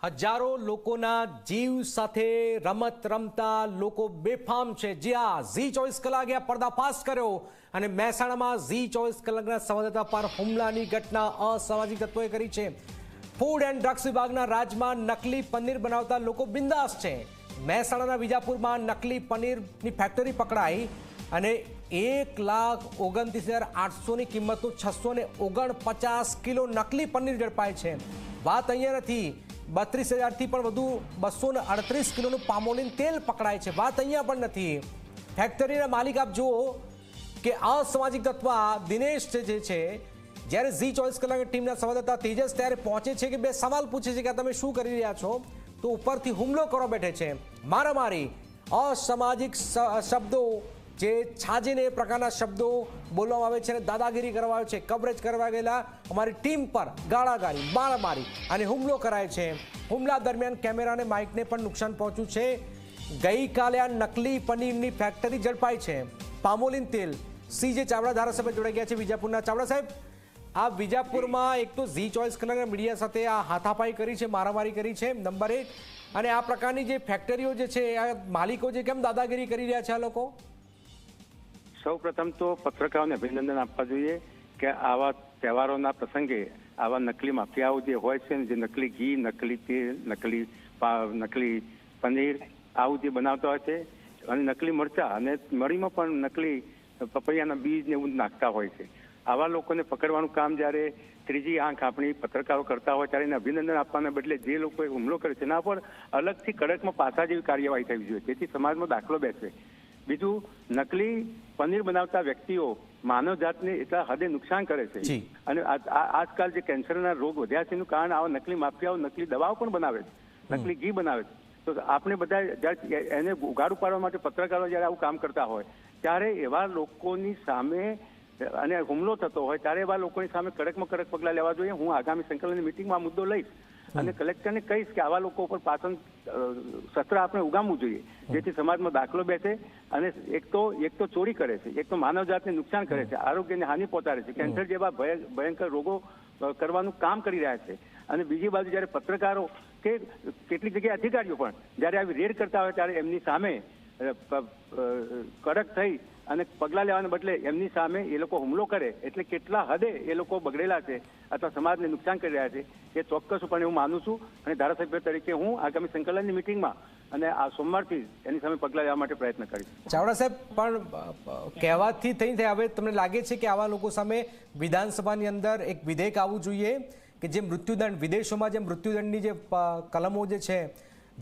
હજારો લોકોના જીવ સાથે રમત રમતા લોકો બેફામ છે। જ્યાં ઝી 24 કલાકે આ પર્દાફાશ કર્યો અને મહેસાણામાં ઝી 24 કલાકના સંવાદદાતા પર હુમલાની ઘટના અસામાજિક તત્વોએ કરી છે। ફૂડ એન્ડ ડ્રગ્સ વિભાગના રાજમાં નકલી પનીર બનાવતા લોકો બિંદાસ છે। મહેસાણાના વિજાપુરમાં નકલી પનીરની ફેક્ટરી પકડાઈ અને 1,29,800ની કિંમતનું 649 કિલો નકલી પનીર ઝડપાય છે। વાત અહીંયા નથી, 32,000થી પણ વધુ 238 કિલોનું પામોલિન તેલ પકડાય છે। વાત અહીંયા પણ નથી। ફેક્ટરીના માલિક આપ જુઓ કે અસામાજિક તત્વ દિનેશ જે છે, જ્યારે ઝી 24 કલાકની ટીમના સંવાદદાતા તેજસ ત્યારે પહોંચે છે કે બે સવાલ પૂછે છે કે તમે શું કરી રહ્યા છો, તો ઉપરથી હુમલો કરવા બેઠે છે। મારામારી, અસામાજિક શબ્દો, જે છાજીને એ પ્રકારના શબ્દો બોલવામાં આવે છે અને દાદાગીરી કરવા આવે છે। કવરેજ કરવા ગયેલા અમારી ટીમ પર ગાળાગાળી, મારામારી અને હુમલો કરાય છે। હુમલા દરમિયાન કેમેરા અને માઇકને પણ નુકસાન પહોંચ્યું છે। ગઈકાલે આ નકલી પનીરની ફેક્ટરી ઝડપાઈ છે। પામોલિન તેલ, સીજે ચાવડા ધારાસભ્ય જોડાઈ ગયા છે વિજાપુરના। ચાવડા સાહેબ, આ વિજાપુરમાં એક તો ઝી 24 કલાકના મીડિયા સાથે આ હાથાપાઈ કરી છે, મારામારી કરી છે, નંબર 1, અને આ પ્રકારની જે ફેક્ટરીઓ જે છે, આ માલિકો જે કેમ દાદાગીરી કરી રહ્યા છે આ લોકો? સૌપ્રથમ તો પત્રકારોને અભિનંદન આપવા જોઈએ કે આવા તહેવારોના પ્રસંગે આવા નકલી માફિયાઓ જે હોય છે ને, જે નકલી ઘી, નકલી તેલ, નકલી પનીર આવું જે બનાવતા હોય છે, અને નકલી મરચા અને મરીમાં પણ નકલી પપૈયાના બીજ ને એવું નાખતા હોય છે। આવા લોકોને પકડવાનું કામ જ્યારે ત્રીજી આંખ આપણી પત્રકારો કરતા હોય ત્યારે એને અભિનંદન આપવાના બદલે જે લોકોએ હુમલો કર્યો છે એના પર અલગથી કડકમાં પાસા જેવી કાર્યવાહી થવી જોઈએ, જેથી સમાજમાં દાખલો બેસે। બીજું, નકલી પનીર બનાવતા વ્યક્તિઓ માનવ જાતને એટલા હદે નુકસાન કરે છે, અને આજકાલ જે કેન્સરના રોગ વધ્યા છે એનું કારણ આવા નકલી માફિયાઓ નકલી દવાઓ પણ બનાવે છે, નકલી ઘી બનાવે છે। તો આપણે બધા જ્યારે એને ઉઘાડું પાડવા માટે પત્રકારો જ્યારે આવું કામ કરતા હોય ત્યારે એવા લોકોની સામે અને હુમલો થતો હોય ત્યારે એવા લોકોની સામે કડકમાં કડક પગલાં લેવા જોઈએ। હું આગામી સંકલનની મિટિંગમાં આ મુદ્દો લઈશ અને કલેક્ટરને કહીશ કે આવા લોકો ઉપર પાછળ સત્ર આપણે ઉગામવું જોઈએ, જેથી સમાજમાં દાખલો બેસે। અને એક તો ચોરી કરે છે, એક તો માનવ જાતને નુકસાન કરે છે, આરોગ્યને હાનિ પહોંચાડે છે, કેન્સર જેવા ભયંકર રોગો કરવાનું કામ કરી રહ્યા છે। અને બીજી બાજુ જ્યારે પત્રકારો કે કેટલીક જગ્યાએ અધિકારીઓ પણ જ્યારે આવી રેડ કરતા હોય ત્યારે એમની સામે કડક થઈ અને પગલાં લેવાને બદલે એમની સામે એ લોકો હુમલો કરે, એટલે કેટલા હદે એ લોકો બગડેલા છે અથવા સમાજને નુકસાન કરી રહ્યા છે એ ચોક્કસપણે હું માનું છું। અને ધારાસભ્ય તરીકે હું આગામી સંકલનની મિટિંગમાં અને આ સોમવારથી એની સામે પગલાં લેવા માટે પ્રયત્ન કરીશ। ચાવડા સાહેબ, પણ કહેવાથી થઈ થાય, હવે તમને લાગે છે કે આવા લોકો સામે વિધાનસભાની અંદર એક વિધેયક આવવું જોઈએ કે જે મૃત્યુદંડ, વિદેશોમાં જે મૃત્યુદંડની જે કલમો જે છે,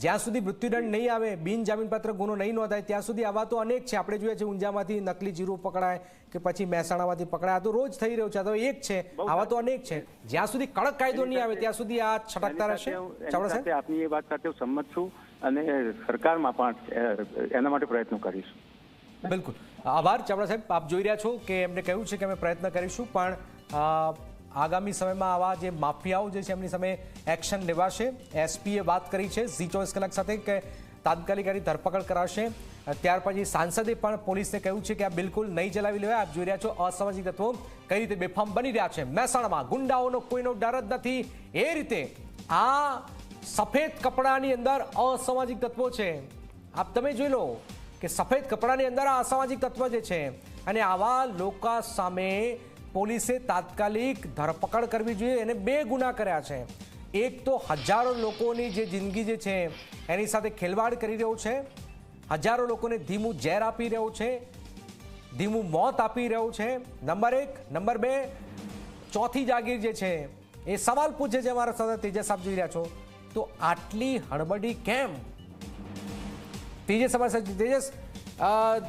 જ્યાં સુધી મૃત્યુદંડ નહીં આવે, બિનજામીનપાત્ર ગુનો નહીં નોંધાય ત્યાં સુધી આવા તો અનેક છે। આપણે જોઈએ છે ઊંઝામાંથી નકલી જીરું પકડાય કે પછી મહેસાણામાંથી પકડાય, આ તો રોજ થઈ રહ્યું છે, આ તો એક છે, આવા તો અનેક છે। જ્યાં સુધી કડક કાયદો નહીં આવે ત્યાં સુધી આ છટકતા રહેશે। ચાવડા સાહેબ, આપની એ વાત સાથે હું સંમત છું અને સરકારમાં પણ એના માટે પ્રયત્નો કરીશું। બિલકુલ, આભાર ચાવડા સાહેબ। આપ જોઈ રહ્યા છો કે એમને કહ્યું છે કે અમે પ્રયત્ન કરીશું, પણ આગામી સમયમાં આવા જે માફિયાઓ જે છે એમની સામે એક્શન લેવાશે। એસપીએ વાત કરી છે ઝી 24 કલાક સાથે કે તાત્કાલિક ધરપકડ કરાશે। ત્યાર પછી સાંસદે પણ પોલીસને કહ્યું છે કે આ બિલકુલ નહીં ચલાવી લેવાય। આપ જોઈ રહ્યા છો અસામાજિક તત્વો કઈ રીતે બેફામ બની રહ્યા છે। મહેસાણામાં ગુંડાઓનો કોઈનો ડર જ નથી, એ રીતે આ સફેદ કપડાની અંદર અસામાજિક તત્વો છે। આપ તમે જોઈ લો કે સફેદ કપડાની અંદર આ અસામાજિક તત્વ જે છે, અને આવા લોકો સામે પોલીસે તાત્કાલિક ધરપકડ કરવી જોઈએ। એને 2 ગુના કર્યા છે। એક તો હજારો લોકોની જે જિંદગી જે છે એની સાથે ખેલવાડ કરી રહ્યો છે, હજારો લોકોને ધીમું ઝેર આપી રહ્યો છે, ધીમું મોત આપી રહ્યો છે, નંબર 1। નંબર 2, ચોથી જાગીર જે છે એ સવાલ પૂછે છે અમારા સાથે તેજસ, આપ જોઈ રહ્યા છો, તો આટલી હડબડી કેમ? તેજસ અમારા સાથે, તેજસ,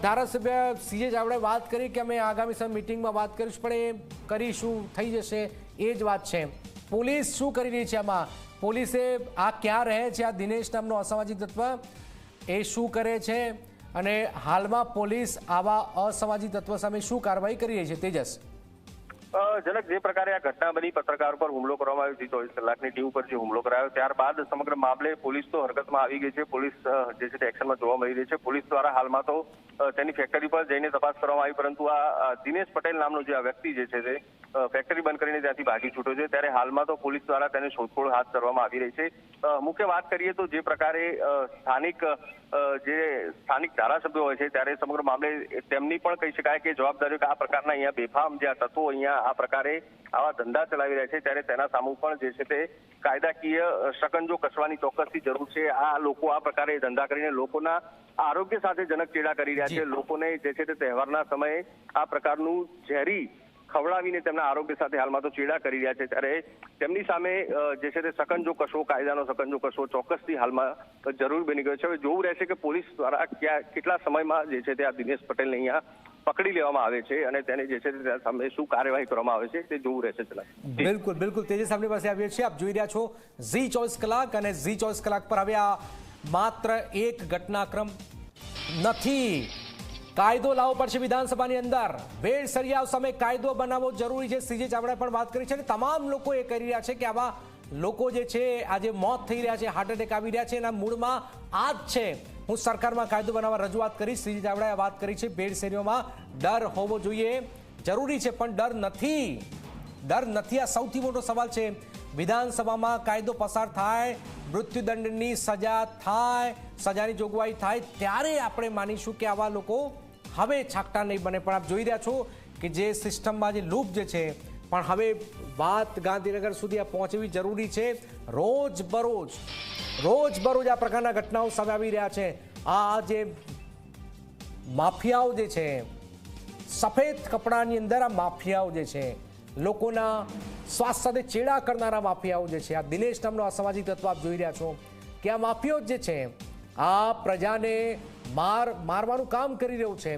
ધારાસભ્ય સીજે ચાવડાએ વાત કરી કે અમે આગામી સમય મિટિંગમાં વાત કરીશું, પણ એ કરીશું, થઈ જશે, એ જ વાત છે। પોલીસ શું કરી રહી છે આમાં? પોલીસે આ ક્યાં રહે છે, આ દિનેશ નામનો અસામાજિક તત્વ એ શું કરે છે, અને હાલમાં પોલીસ આવા અસામાજિક તત્વ સામે શું કાર્યવાહી કરી રહી છે? તેજસ, જનક, જે પ્રકારે આ ઘટના બની, પત્રકાર પર હુમલો કરવામાં આવ્યો, ઝી 24 કલાકની ટીમ પર જે હુમલો કરાયો, ત્યારબાદ સમગ્ર મામલે પોલીસ તો હરકતમાં આવી ગઈ છે। પોલીસ જે છે તે એક્શનમાં જોવા મળી રહી છે। પોલીસ દ્વારા હાલમાં તો તેની ફેક્ટરી પર જઈને તપાસ કરવામાં આવી, પરંતુ આ દિનેશ પટેલ નામનો જે આ વ્યક્તિ જે છે તે ફેક્ટરી બંધ કરીને ત્યાંથી ભાગી છૂટ્યો છે, ત્યારે હાલમાં તો પોલીસ દ્વારા તેની શોધખોળ હાથ ધરવામાં આવી રહી છે. મુખ્ય વાત કરીએ તો જે પ્રકારે સ્થાનિક ધારાસભ્યો હોય છે, ત્યારે સમગ્ર મામલે તેમની પણ કહી શકાય કે જવાબદારી કે આ પ્રકારના અહીંયા બેફામ જે તત્વો અહીંયા આ પ્રકારે આવા ધંધા ચલાવી રહ્યા છે, ત્યારે તેના સામે પણ જે છે તે કાયદાકીય શકંજો કસવાની ચોક્કસથી જરૂર છે. આ લોકો આ પ્રકારે ધંધા કરીને લોકોના આરોગ્ય સાથે જનક ચેડા કરી રહ્યા છે. લોકોને જે છે તે તહેવારના સમયે આ પ્રકારનું ઝેરી ખવડાવીને તેમના આરોગ્ય સાથે હાલમાં તો ચેડા કરી રહ્યા છે, ત્યારે તેમની સામે જે છે તે શકંજો કસો, કાયદાનો શકંજો કસો ચોક્કસથી હાલમાં જરૂર બની ગયો છે. હવે જોવું રહેશે કે પોલીસ દ્વારા કેટલા સમયમાં જે છે તે આ દિનેશ પટેલને અહીંયા પકડી લેવામાં આવે છે અને તેને જે છે તે સામે શું કાર્યવાહી કરવામાં આવે છે તે જોવું રહેશે. બિલકુલ બિલકુલ તેજસ આપણી પાસે આવીએ છીએ. આપ જોઈ રહ્યા છો ઝી 24 કલાક અને ઝી 24 કલાક પર હવે આ માત્ર એક ઘટનાક્રમ નથી. કાયદો લાવવો પડશે વિધાનસભાની અંદર. ભેળસેળિયાઓ સામે કાયદો બનાવવો જરૂરી છે. સીજે ચાવડાએ પણ વાત કરી છે અને તમામ લોકો એ કરી રહ્યા છે કે આવા લોકો જે છે આજે મોત થઈ રહ્યા છે, હાર્ટ એટેક આવી રહ્યા છે, એના મૂળમાં આ જ છે. હું સરકારમાં કાયદો બનાવવા રજૂઆત કરીશ. સીજે ચાવડાએ વાત કરી છે ભેળસેળીઓમાં ડર હોવો જોઈએ, જરૂરી છે, પણ ડર નથી. આ સૌથી મોટો સવાલ છે. વિધાનસભામાં કાયદો પસાર થાય, મૃત્યુદંડની સજા થાય, સજાની જોગવાઈ થાય, ત્યારે આપણે માનીશું કે આવા લોકો હવે છાકટા નહીં બને. પણ આપ જોઈ રહ્યા છો કે જે સિસ્ટમમાં જે લૂપ જે છે, પણ હવે વાત ગાંધીનગર સુધી આ પહોંચવી જરૂરી છે. રોજબરોજ આ પ્રકારના ઘટનાઓ સામે આવી રહ્યા છે. આ જે માફિયાઓ જે છે, સફેદ કપડાની અંદર આ માફિયાઓ જે છે, લોકોના સ્વાસ્થ્ય સાથે ચેડા કરનારા માફિયાઓ જે છે, આ દિનેશ નામનો અસામાજિક તત્વ આપ જોઈ રહ્યા છો કે આ માફિયાઓ જે છે આ પ્રજાને મારવાનું કામ કરી રહ્યું છે.